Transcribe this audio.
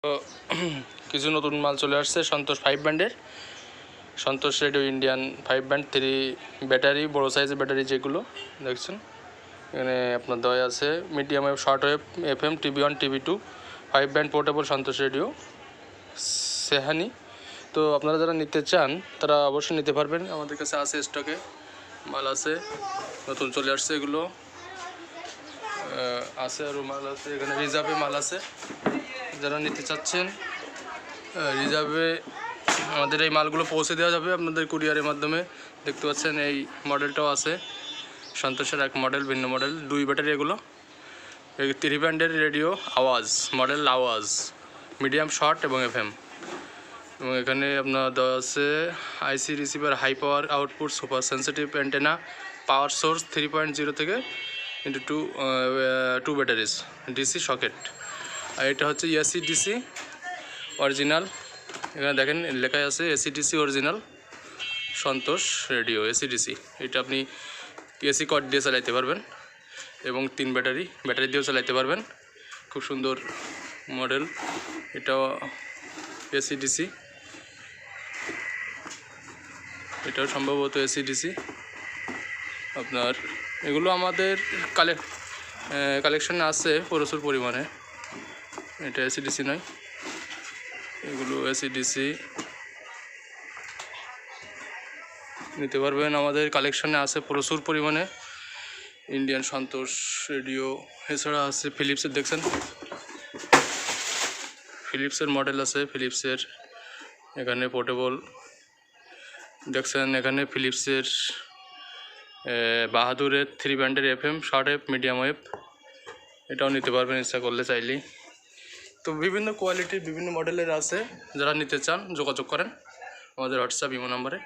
তো কিছু নতুন মাল চলে আসছে সন্তোষ 5 ব্র্যান্ডের, Santosh radio Indian 5 brand 3 battery, বড়ো সাইজের ব্যাটারি যেগুলো দেখছেন এখানে আপনার দেওয়া আছে। Medium wave, short wave, FM, TV1, TV2, 5 brand portable Santosh radio সেহানি। তো আপনারা যারা নিতে চান তারা অবশ্যই নিতে পারবেন, আমাদের কাছে আছে, স্টকে মাল আছে, নতুন চলে আসছে এগুলো আছে, আরও মাল আছে এখানে, রিজার্ভে মাল আছে। যারা নিতে চাচ্ছেন রিজার্ভে আমাদের এই মালগুলো পৌঁছে দেওয়া যাবে আপনাদের কুরিয়ারের মাধ্যমে। দেখতে পাচ্ছেন এই মডেলটাও আছে, সন্তোষের এক মডেল, ভিন্ন মডেল, 2 ব্যাটারি এগুলো। 3 ব্র্যান্ডের রেডিও আওয়াজ মডেল, আওয়াজ মিডিয়াম, শর্ট এবং FM। এবং এখানে আপনার দেওয়া আছে IC receiver, high power output, super sensitive antenna, power source 3.0 থেকে × 2 ব্যাটারিজ, ডিসি সকেট। আর এটা হচ্ছে এসি ডিসি অরিজিনাল, এখানে দেখেন লেখাই আছে এসি ডিসি অরিজিনাল সন্তোষ রেডিও এসি ডিসি। এটা আপনি এসি কর্ড দিয়ে চালাইতে পারবেন এবং 3 ব্যাটারি দিয়েও চালাইতে পারবেন। খুব সুন্দর মডেল, এটাও এসি ডিসি, এটাও সম্ভবত এসি ডিসি। আপনার এগুলো আমাদের কালেকশনে আছে প্রচুর পরিমাণে। এটা এসি ডিসি নয়, এগুলো এসি ডিসি নিতে পারবেন, আমাদের কালেকশনে আছে প্রচুর পরিমাণে ইন্ডিয়ান সন্তোষ রেডিও। এছাড়া আছে ফিলিপসের, দেখছেন ফিলিপসের মডেল আছে, ফিলিপসের এখানে পোর্টেবল দেখছেন, এখানে ফিলিপসের বাহাদুরের 3 ব্র্যান্ডের FM, short wave, medium wave, এটাও নিতে পারবেন ইচ্ছা করলে, চাইলেই। তো বিভিন্ন কোয়ালিটির বিভিন্ন মডেলের আছে, যারা নিতে চান যোগাযোগ করেন আমাদের হোয়াটসঅ্যাপ ইমো নাম্বারে।